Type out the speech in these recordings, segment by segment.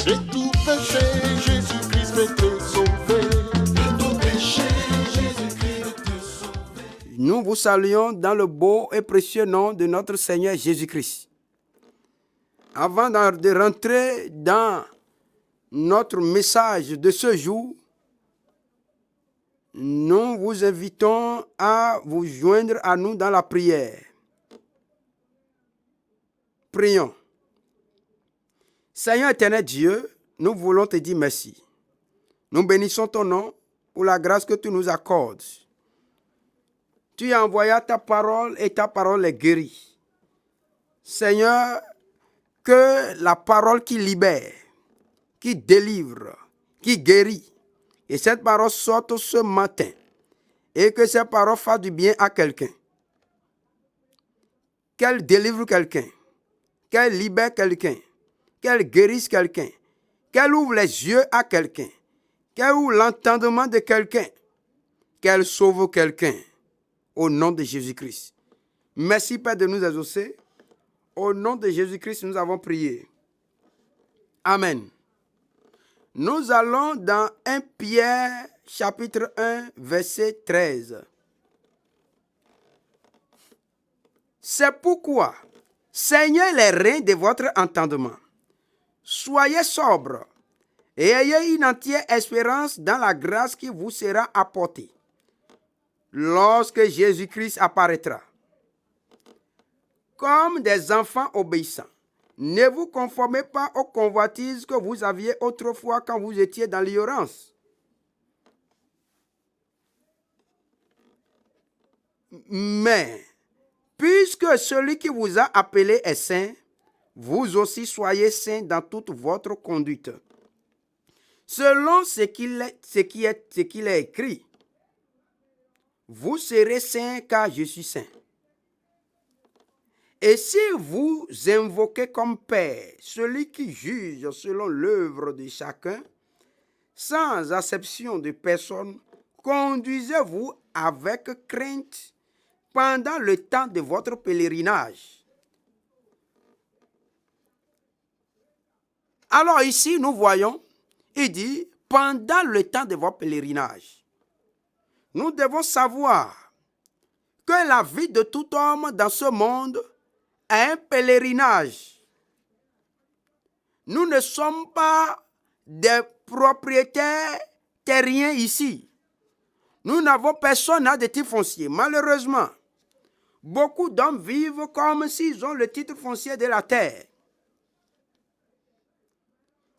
J'ai tout péché, Jésus-Christ peut te sauver. De tout péché, Jésus-Christ peut te sauver. Nous vous saluons dans le beau et précieux nom de notre Seigneur Jésus-Christ. Avant de rentrer dans notre message de ce jour, nous vous invitons à vous joindre à nous dans la prière. Prions. Seigneur éternel Dieu, nous voulons te dire merci. Nous bénissons ton nom pour la grâce que tu nous accordes. Tu as envoyé ta parole et ta parole est guérie. Seigneur, que la parole qui libère, qui délivre, qui guérit, et cette parole sorte ce matin, et que cette parole fasse du bien à quelqu'un. Qu'elle délivre quelqu'un, qu'elle libère quelqu'un, qu'elle guérisse quelqu'un, qu'elle ouvre les yeux à quelqu'un, qu'elle ouvre l'entendement de quelqu'un, qu'elle sauve quelqu'un, au nom de Jésus-Christ. Merci Père de nous exaucer. Au nom de Jésus-Christ, nous avons prié. Amen. Nous allons dans 1 Pierre, chapitre 1, verset 13. C'est pourquoi, saignez les reins de votre entendement. Soyez sobres et ayez une entière espérance dans la grâce qui vous sera apportée lorsque Jésus-Christ apparaîtra. Comme des enfants obéissants, ne vous conformez pas aux convoitises que vous aviez autrefois quand vous étiez dans l'ignorance. Mais, puisque celui qui vous a appelé est saint, vous aussi soyez saints dans toute votre conduite. Selon ce qu'il est écrit, vous serez saints car je suis saint. Et si vous invoquez comme Père celui qui juge selon l'œuvre de chacun, sans acception de personne, conduisez-vous avec crainte pendant le temps de votre pèlerinage. Alors ici, nous voyons, il dit, pendant le temps de votre pèlerinage, nous devons savoir que la vie de tout homme dans ce monde est un pèlerinage. Nous ne sommes pas des propriétaires terriens ici. Nous n'avons personne à de titre foncier. Malheureusement, beaucoup d'hommes vivent comme s'ils ont le titre foncier de la terre.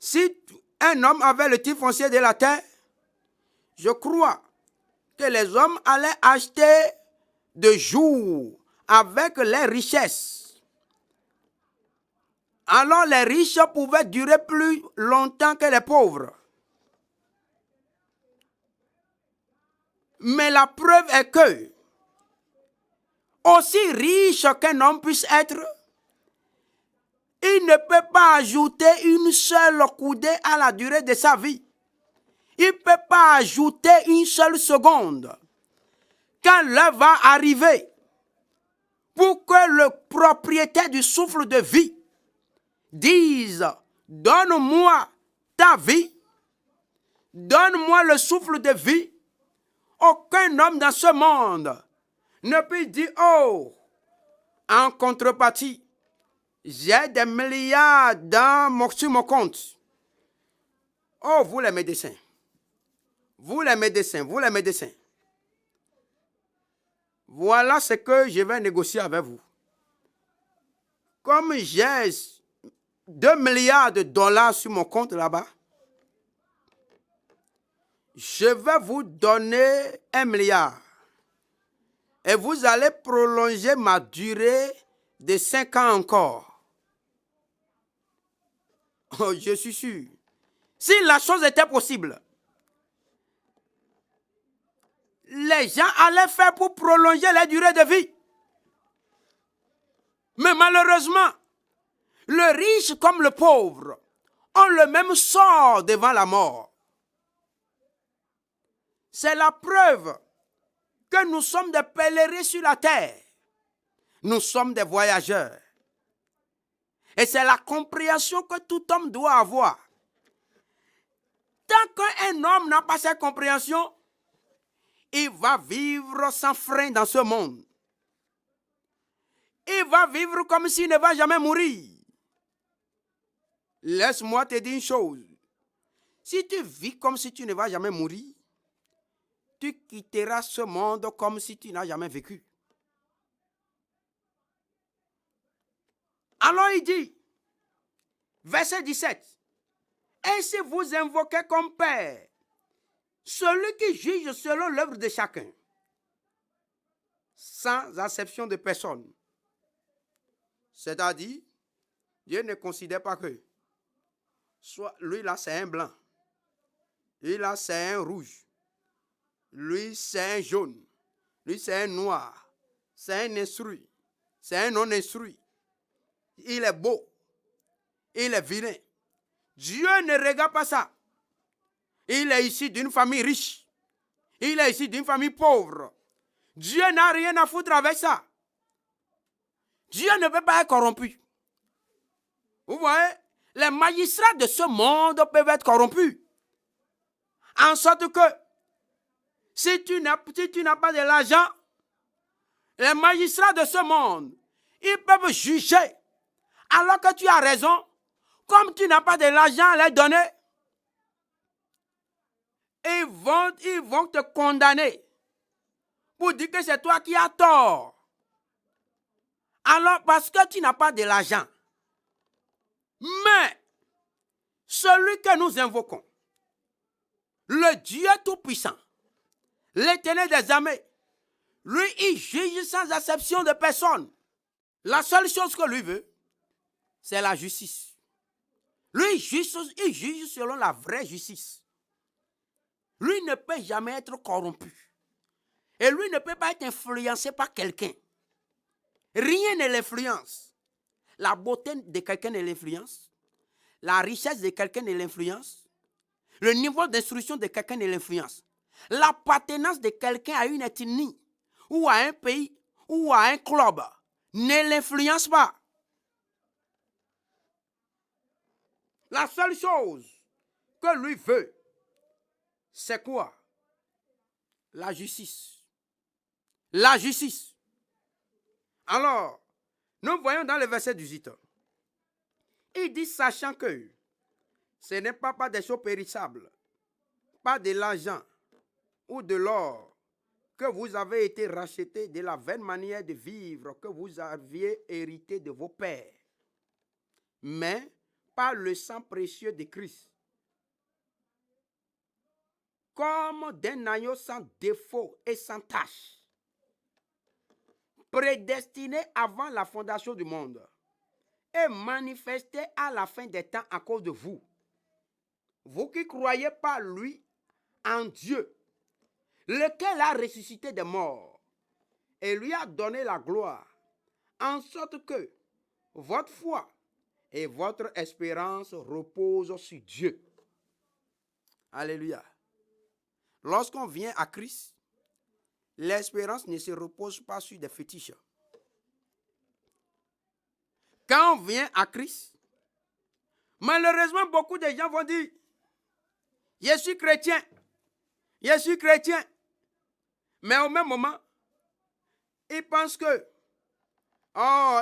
Si un homme avait le titre foncier de la terre, je crois que les hommes allaient acheter de jours avec les richesses. Alors les riches pouvaient durer plus longtemps que les pauvres. Mais la preuve est que, aussi riche qu'un homme puisse être, il ne peut pas ajouter une seule coudée à la durée de sa vie. Il ne peut pas ajouter une seule seconde. Quand l'heure va arriver, pour que le propriétaire du souffle de vie dise, donne-moi ta vie, donne-moi le souffle de vie, aucun homme dans ce monde ne peut dire, oh, en contrepartie, j'ai des milliards sur mon compte. Oh, vous les médecins, vous les médecins, vous les médecins. Voilà ce que je vais négocier avec vous. Comme j'ai 2 milliards de dollars sur mon compte là-bas, je vais vous donner 1 milliard. Et vous allez prolonger ma durée de 5 ans encore. Oh, je suis sûr. Si la chose était possible, les gens allaient faire pour prolonger la durée de vie. Mais malheureusement, le riche comme le pauvre ont le même sort devant la mort. C'est la preuve que nous sommes des pèlerins sur la terre. Nous sommes des voyageurs. Et c'est la compréhension que tout homme doit avoir. tant qu'un homme n'a pas cette compréhension, il va vivre sans frein dans ce monde. Il va vivre comme s'il ne va jamais mourir. Laisse-moi te dire une chose. Si tu vis comme si tu ne vas jamais mourir, tu quitteras ce monde comme si tu n'as jamais vécu. Alors il dit, verset 17, « Ainsi vous invoquez comme Père, celui qui juge selon l'œuvre de chacun, sans acception de personne. » C'est-à-dire, Dieu ne considère pas que, soit lui là c'est un blanc, lui là c'est un rouge, lui c'est un jaune, lui c'est un noir, c'est un instruit, c'est un non-instruit. Il est beau, il est vilain. Dieu ne regarde pas ça. Il est ici d'une famille riche, il est ici d'une famille pauvre. Dieu n'a rien à foutre avec ça. Dieu ne peut pas être corrompu. Vous voyez, les magistrats de ce monde peuvent être corrompus. En sorte que, si tu n'as pas de l'argent, les magistrats de ce monde, ils peuvent juger. Alors que tu as raison, comme tu n'as pas de l'argent à leur donner, ils vont te condamner pour dire que c'est toi qui as tort. Alors, parce que tu n'as pas de l'argent. Mais, celui que nous invoquons, le Dieu Tout-Puissant, l'Éternel des armées, lui, il juge sans acception de personne. La seule chose que lui veut, c'est la justice. Lui, il juge selon la vraie justice. Lui ne peut jamais être corrompu. Et lui ne peut pas être influencé par quelqu'un. Rien ne l'influence. La beauté de quelqu'un ne l'influence. La richesse de quelqu'un ne l'influence. Le niveau d'instruction de quelqu'un ne l'influence. L'appartenance de quelqu'un à une ethnie ou à un pays ou à un club ne l'influence pas. La seule chose que lui veut, c'est quoi? La justice. La justice. Alors, nous voyons dans le verset 18, il dit, sachant que ce n'est pas des choses périssables, pas de l'argent ou de l'or, que vous avez été rachetés de la vaine manière de vivre que vous aviez hérité de vos pères, mais par le sang précieux de Christ, comme d'un agneau sans défaut et sans tache, prédestiné avant la fondation du monde et manifesté à la fin des temps à cause de vous. Vous qui croyez par lui en Dieu, lequel a ressuscité des morts et lui a donné la gloire, en sorte que votre foi et votre espérance reposent sur Dieu. Alléluia. Lorsqu'on vient à Christ, l'espérance ne se repose pas sur des fétiches. Quand on vient à Christ, malheureusement, beaucoup de gens vont dire, je suis chrétien, je suis chrétien. Mais au même moment, ils pensent que,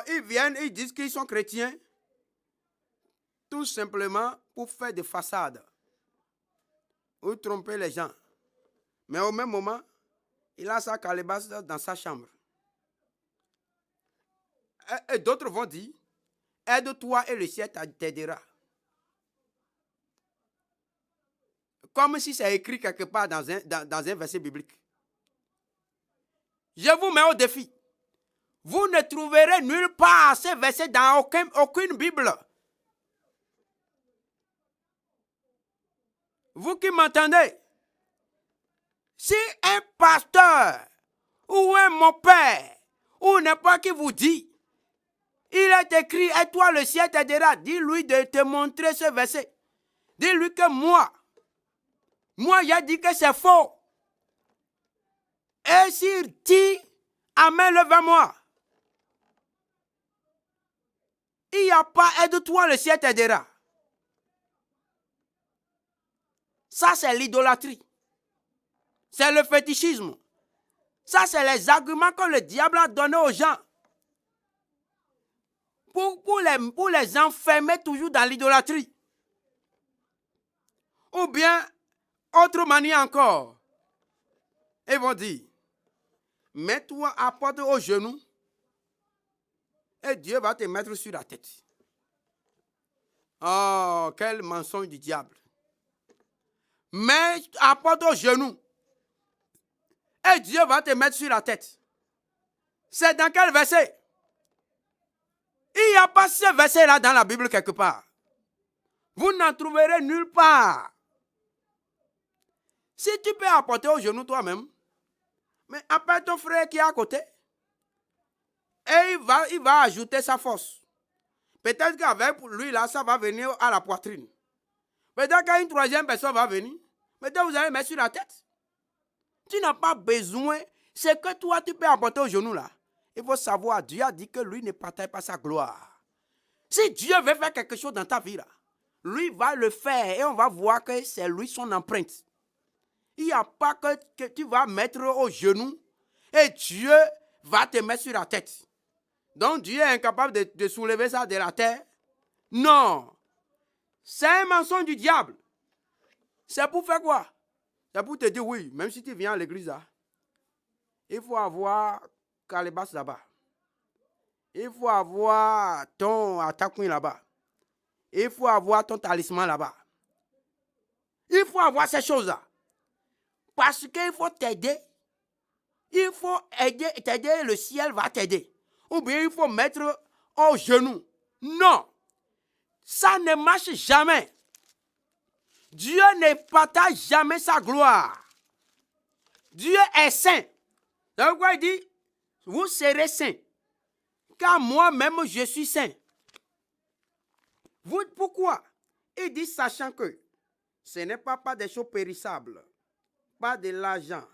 ils viennent, ils disent qu'ils sont chrétiens, tout simplement pour faire des façades, ou tromper les gens. Mais au même moment, il a sa calebasse dans sa chambre. Et d'autres vont dire, aide-toi et le ciel t'aidera. Comme si c'est écrit quelque part dans un verset biblique. Je vous mets au défi. Vous ne trouverez nulle part ces versets dans aucune Bible. Vous qui m'entendez, si un pasteur ou un mon père ou n'importe qui vous dit, il est écrit, et toi le ciel t'aidera, dis-lui de te montrer ce verset. Dis-lui que moi, j'ai dit que c'est faux. Et s'il dit, amen, lève-moi. Il n'y a pas, aide-toi, le ciel t'aidera. Ça, c'est l'idolâtrie. C'est le fétichisme. Ça, c'est les arguments que le diable a donnés aux gens. Pour les enfermer toujours dans l'idolâtrie. Ou bien, autre manière encore, ils vont dire, mets-toi à porte aux genoux et Dieu va te mettre sur la tête. Oh, quel mensonge du diable. Mets à porte aux genoux et Dieu va te mettre sur la tête. C'est dans quel verset? Il n'y a pas ce verset-là dans la Bible quelque part. Vous n'en trouverez nulle part. Si tu peux apporter aux genoux toi-même, mais appelle ton frère qui est à côté, et il va ajouter sa force. Peut-être qu'avec lui, là, ça va venir à la poitrine. Peut-être qu'une troisième personne va venir. Peut-être que vous allez mettre sur la tête. Tu n'as pas besoin. C'est que toi, tu peux apporter aux genoux, là. Il faut savoir, Dieu a dit que lui ne partage pas sa gloire. Si Dieu veut faire quelque chose dans ta vie, là, lui va le faire et on va voir que c'est lui son empreinte. Il n'y a pas que tu vas mettre aux genoux et Dieu va te mettre sur la tête. Donc Dieu est incapable de soulever ça de la terre. Non. C'est un mensonge du diable. C'est pour faire quoi? C'est pour te dire oui, même si tu viens à l'église, là, il faut avoir calebasse là-bas. Il faut avoir ton attaquin là-bas. Il faut avoir ton talisman là-bas. Il faut avoir ces choses-là. Parce qu'il faut t'aider. Il faut t'aider, le ciel va t'aider. Ou bien il faut mettre aux genoux. Non. Ça ne marche jamais. Dieu ne partage jamais sa gloire. Dieu est saint. C'est pourquoi il dit, vous serez saints. Car moi-même je suis saint. Pourquoi? Il dit, sachant que ce n'est pas des choses périssables, pas de l'argent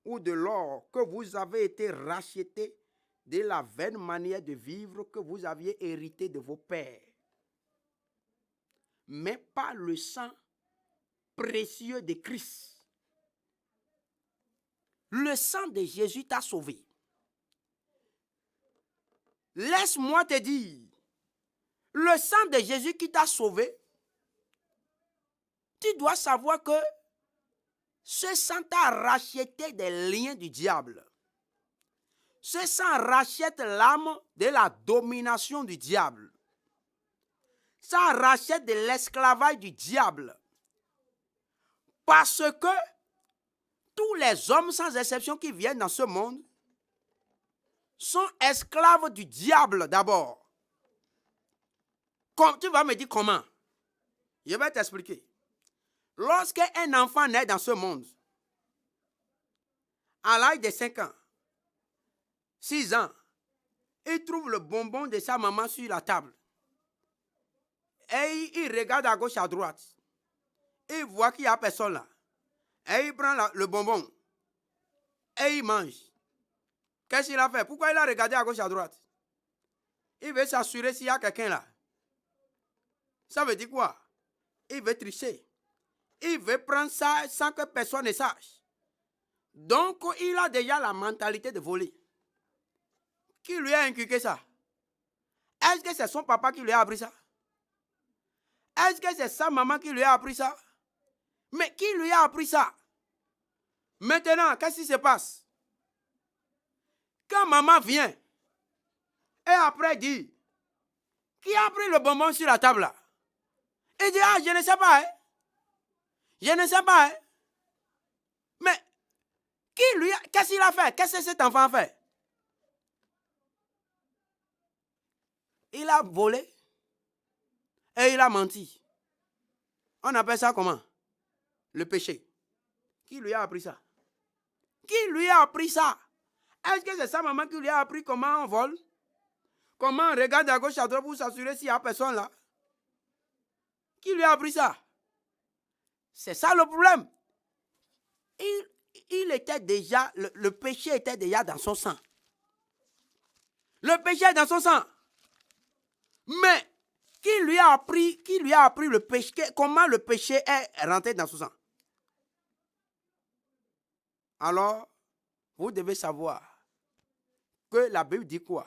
ou de l'or que vous avez été rachetés de la vaine manière de vivre que vous aviez hérité de vos pères, mais par le sang précieux de Christ. Le sang de Jésus t'a sauvé. Laisse-moi te dire, le sang de Jésus qui t'a sauvé, tu dois savoir que ce sang t'a racheté des liens du diable. Ce sang rachète l'âme de la domination du diable. Ça rachète de l'esclavage du diable. Parce que tous les hommes sans exception qui viennent dans ce monde sont esclaves du diable d'abord. Tu vas me dire comment? Je vais t'expliquer. Lorsqu'un enfant naît dans ce monde, à l'âge de 5 ans, 6 ans, il trouve le bonbon de sa maman sur la table. Et il regarde à gauche, à droite. Il voit qu'il n'y a personne là. Et il prend le bonbon. Et il mange. Qu'est-ce qu'il a fait? Pourquoi il a regardé à gauche, à droite? Il veut s'assurer s'il y a quelqu'un là. Ça veut dire quoi? Il veut tricher. Il veut prendre ça sans que personne ne sache. Donc, il a déjà la mentalité de voler. Qui lui a inculqué ça? Est-ce que c'est son papa qui lui a appris ça? Est-ce que c'est sa maman qui lui a appris ça? Mais qui lui a appris ça? Maintenant, qu'est-ce qui se passe? Quand maman vient, et après dit, qui a pris le bonbon sur la table là? Il dit, ah, je ne sais pas, hein? Je ne sais pas, hein? Mais, qu'est-ce qu'il a fait? Qu'est-ce que cet enfant a fait? Il a volé et il a menti. On appelle ça comment? Le péché. Qui lui a appris ça? Qui lui a appris ça? Est-ce que c'est sa maman qui lui a appris comment on vole? Comment on regarde à gauche à droite pour s'assurer s'il n'y a personne là? Qui lui a appris ça? C'est ça le problème. Il était déjà, le péché était déjà dans son sang. Le péché est dans son sang. Mais qui lui a appris le péché? Comment le péché est rentré dans son sang? Alors, vous devez savoir que la Bible dit quoi?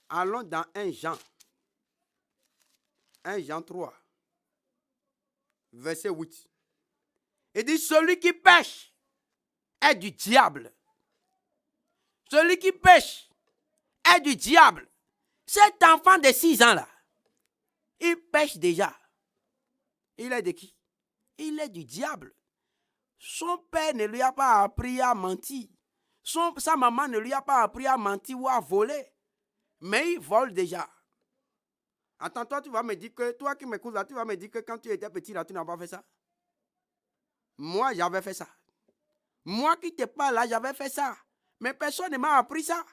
Allons dans 1 Jean. 1 Jean 3, verset 8. Il dit, celui qui pêche est du diable. Celui qui pêche est du diable. Cet enfant de 6 ans là, il pêche déjà. Il est de qui? Il est du diable. Son père ne lui a pas appris à mentir. Sa maman ne lui a pas appris à mentir ou à voler. Mais il vole déjà. Attends, toi, tu vas me dire que, toi qui m'écoutes là, tu vas me dire que quand tu étais petit là, tu n'as pas fait ça. Moi, j'avais fait ça. Moi qui te parle là, j'avais fait ça. Mais personne ne m'a appris ça.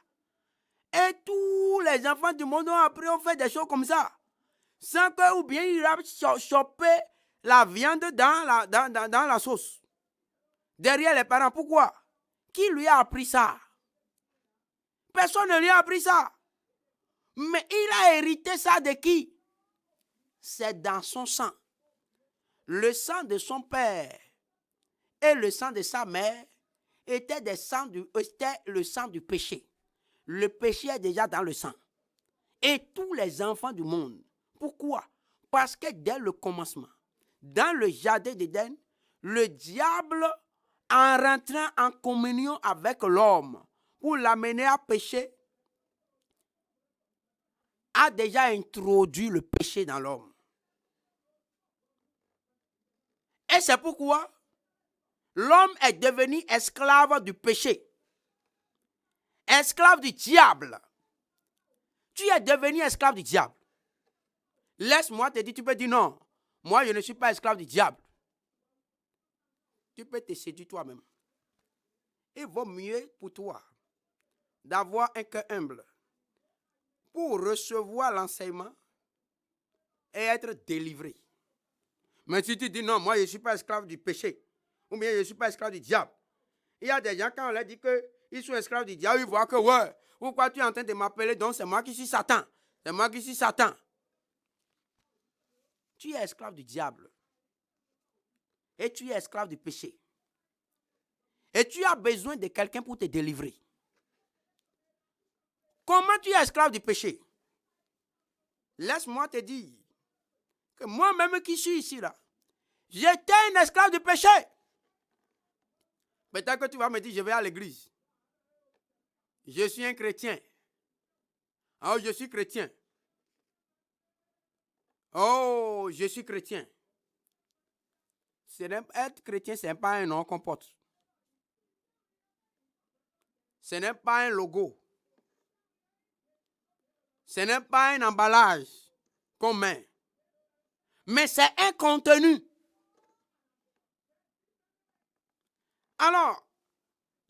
Et tous les enfants du monde ont appris, ont fait des choses comme ça. Sans que, ou bien il a chopé la viande dans la sauce. Derrière les parents. Pourquoi? Qui lui a appris ça? Personne ne lui a appris ça. Mais il a hérité ça de qui? C'est dans son sang. Le sang de son père et le sang de sa mère était le sang du péché. Le péché est déjà dans le sang. Et tous les enfants du monde. Pourquoi? Parce que dès le commencement, dans le jardin d'Éden, le diable, en rentrant en communion avec l'homme pour l'amener à pécher, a déjà introduit le péché dans l'homme. Et c'est pourquoi l'homme est devenu esclave du péché. Esclave du diable. Tu es devenu esclave du diable. Laisse-moi te dire, tu peux dire non. Moi, je ne suis pas esclave du diable. Tu peux te séduire toi-même. Il vaut mieux pour toi d'avoir un cœur humble pour recevoir l'enseignement et être délivré. Mais si tu dis non, moi je ne suis pas esclave du péché, ou bien je ne suis pas esclave du diable. Il y a des gens, quand on leur dit qu'ils sont esclaves du diable, ils voient que ouais, pourquoi tu es en train de m'appeler, donc c'est moi qui suis Satan. C'est moi qui suis Satan. Tu es esclave du diable. Et tu es esclave du péché. Et tu as besoin de quelqu'un pour te délivrer. Comment tu es esclave du péché? Laisse-moi te dire que moi-même qui suis ici là, j'étais un esclave du péché. Peut-être que tu vas me dire, je vais à l'église. Je suis un chrétien. Oh, je suis chrétien. Oh, je suis chrétien. Être chrétien, ce n'est pas un nom qu'on porte. Ce n'est pas un logo. Ce n'est pas un emballage qu'on met. Mais c'est un contenu. Alors,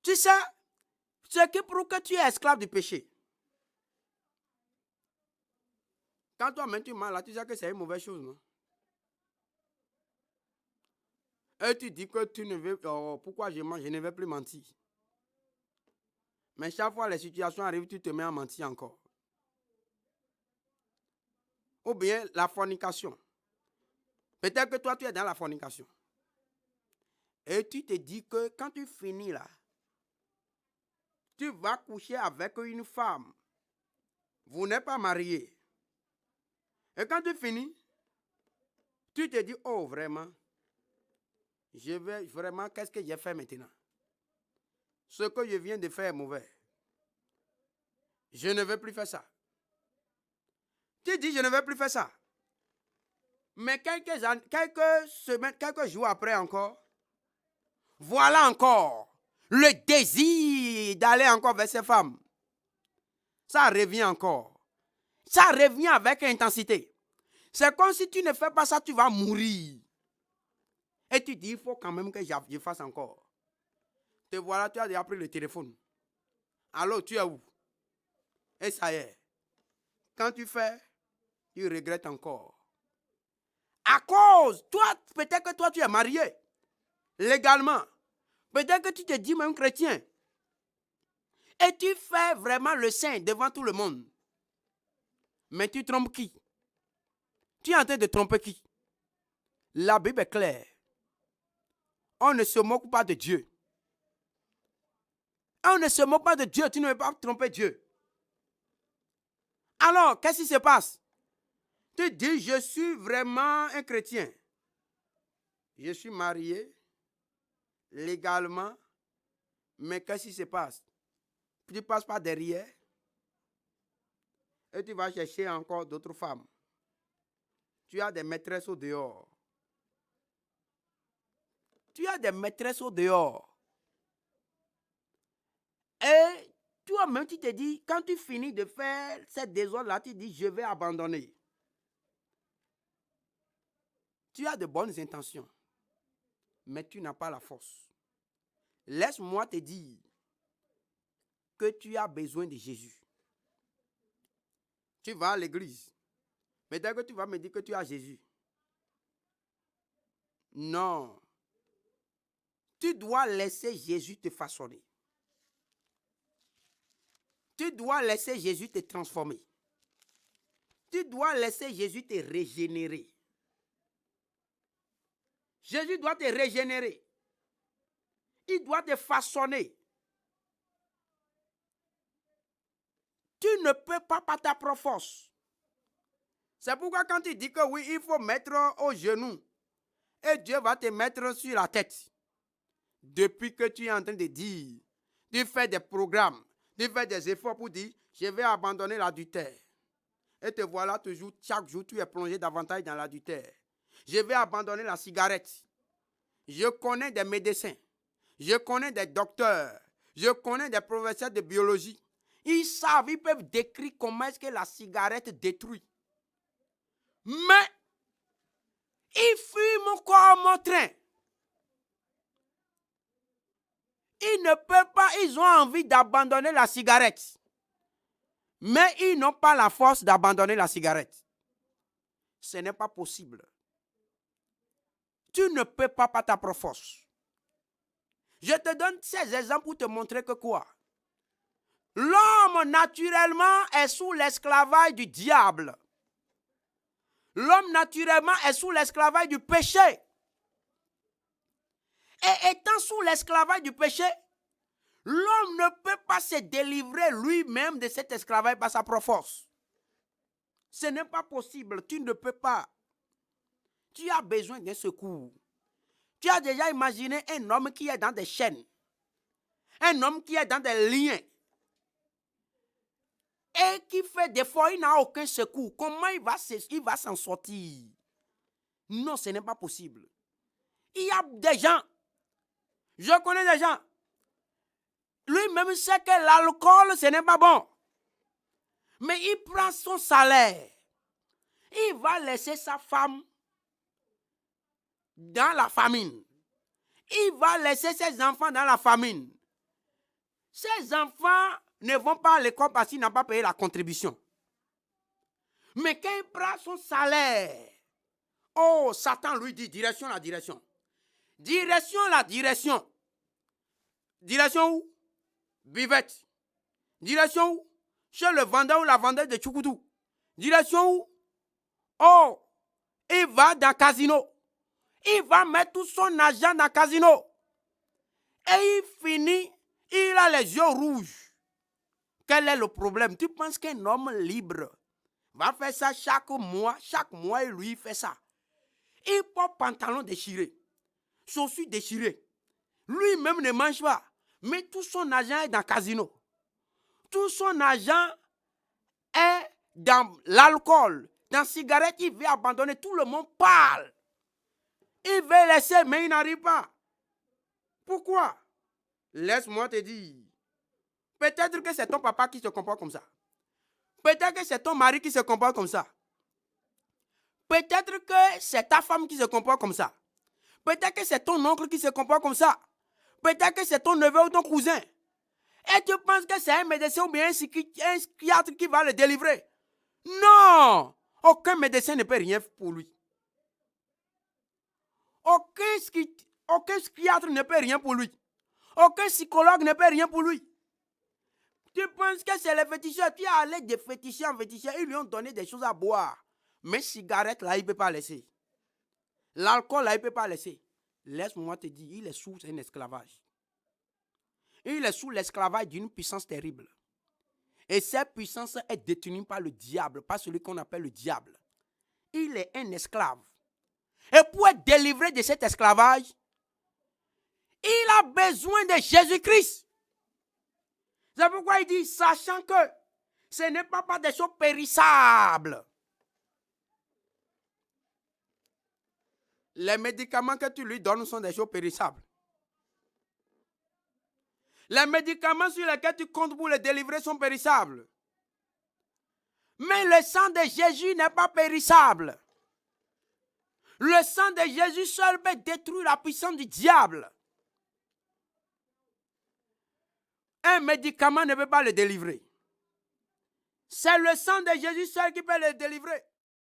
tu sais, ce qui prouve que tu es esclave du péché. Quand toi-même tu mens là, tu sais que c'est une mauvaise chose, non? Et tu dis que tu ne veux, pourquoi je mens, je ne vais plus mentir. Mais chaque fois les situations arrivent, tu te mets à mentir encore. Ou bien la fornication. Peut-être que toi, tu es dans la fornication. Et tu te dis que quand tu finis là, tu vas coucher avec une femme. Vous n'êtes pas marié. Et quand tu finis, tu te dis, oh vraiment, qu'est-ce que j'ai fait maintenant? Ce que je viens de faire est mauvais. Je ne veux plus faire ça. Tu dis, je ne veux plus faire ça. Mais quelques semaines, quelques jours après encore, voilà encore le désir d'aller encore vers ces femmes. Ça revient encore. Ça revient avec intensité. C'est comme si tu ne fais pas ça, tu vas mourir. Et tu dis, il faut quand même que je fasse encore. Te voilà, tu as déjà pris le téléphone. Alors, tu es où? Et ça y est. Quand tu fais, tu regrettes encore. À cause, toi, peut-être que toi, tu es marié. Légalement. Peut-être que tu te dis même chrétien. Et tu fais vraiment le saint devant tout le monde. Mais tu trompes qui? Tu es en train de tromper qui? La Bible est claire. On ne se moque pas de Dieu. On ne se moque pas de Dieu, tu ne veux pas tromper Dieu. Alors, qu'est-ce qui se passe? Tu dis, je suis vraiment un chrétien. Je suis marié, légalement, mais qu'est-ce qui se passe? Tu passes par derrière et tu vas chercher encore d'autres femmes. Tu as des maîtresses au dehors. Tu as des maîtresses au dehors. Et toi-même, tu te dis, quand tu finis de faire cette désordre-là, tu dis, je vais abandonner. Tu as de bonnes intentions, mais tu n'as pas la force. Laisse-moi te dire que tu as besoin de Jésus. Tu vas à l'église, mais dès que tu vas me dire que tu as Jésus, non. Tu dois laisser Jésus te façonner. Tu dois laisser Jésus te transformer. Tu dois laisser Jésus te régénérer. Jésus doit te régénérer. Il doit te façonner. Tu ne peux pas par ta propre force. C'est pourquoi quand tu dis que oui, il faut mettre au genou et Dieu va te mettre sur la tête. Depuis que tu es en train de dire, tu fais des programmes, tu fais des efforts pour dire, je vais abandonner l'adultère. Et te voilà toujours, chaque jour, tu es plongé davantage dans l'adultère. Je vais abandonner la cigarette. Je connais des médecins, je connais des docteurs, je connais des professeurs de biologie. Ils savent, ils peuvent décrire comment est-ce que la cigarette détruit. Mais, ils fument comme un train. Ils ne peuvent pas, ils ont envie d'abandonner la cigarette. Mais ils n'ont pas la force d'abandonner la cigarette. Ce n'est pas possible. Tu ne peux pas par ta propre force. Je te donne ces exemples pour te montrer que quoi? L'homme naturellement est sous l'esclavage du diable. L'homme naturellement est sous l'esclavage du péché. Et étant sous l'esclavage du péché, l'homme ne peut pas se délivrer lui-même de cet esclavage par sa propre force. Ce n'est pas possible, tu ne peux pas. Tu as besoin d'un secours. Tu as déjà imaginé un homme qui est dans des chaînes, un homme qui est dans des liens, et qui fait des fois, il n'a aucun secours. Comment il va s'en sortir? Non, ce n'est pas possible. Il y a des gens, je connais des gens, lui-même sait que l'alcool, ce n'est pas bon. Mais il prend son salaire. Il va laisser sa femme dans la famine. Il va laisser ses enfants dans la famine. Ses enfants ne vont pas à l'école parce qu'il n'a pas payé la contribution. Mais quand il prend son salaire, oh, Satan lui dit, direction la direction. Direction la direction. Direction où? Buvette. Direction où? Chez le vendeur ou la vendeuse de Tchoukoutou. Direction où? Oh, il va dans le casino. Il va mettre tout son argent dans le casino. Et il finit, il a les yeux rouges. Quel est le problème? Tu penses qu'un homme libre va faire ça chaque mois, et lui fait ça. Il porte pantalon déchiré, chaussures déchirées. Lui-même ne mange pas, mais tout son argent est dans le casino. Tout son argent est dans l'alcool, dans la cigarette. Il veut abandonner, tout le monde parle. Il veut laisser, mais il n'arrive pas. Pourquoi? Laisse-moi te dire. Peut-être que c'est ton papa qui se comporte comme ça. Peut-être que c'est ton mari qui se comporte comme ça. Peut-être que c'est ta femme qui se comporte comme ça. Peut-être que c'est ton oncle qui se comporte comme ça. Peut-être que c'est ton neveu ou ton cousin. Et tu penses que c'est un médecin ou bien un psychiatre qui va le délivrer. Non! Aucun médecin ne peut rien pour lui. Aucun psychiatre ne peut rien pour lui. Aucun psychologue ne peut rien pour lui. Tu penses que c'est les féticheurs. Tu es allé de féticheur en féticheur. Ils lui ont donné des choses à boire. Mais cigarette, là, il ne peut pas laisser. L'alcool, là, il ne peut pas laisser. Laisse-moi te dire, il est sous un esclavage. Il est sous l'esclavage d'une puissance terrible. Et cette puissance est détenue par le diable, par celui qu'on appelle le diable. Il est un esclave. Et pour être délivré de cet esclavage, il a besoin de Jésus-Christ. C'est pourquoi il dit, sachant que ce n'est pas des choses périssables. Les médicaments que tu lui donnes sont des choses périssables. Les médicaments sur lesquels tu comptes pour les délivrer sont périssables. Mais le sang de Jésus n'est pas périssable. Le sang de Jésus seul peut détruire la puissance du diable. Un médicament ne peut pas le délivrer. C'est le sang de Jésus seul qui peut le délivrer.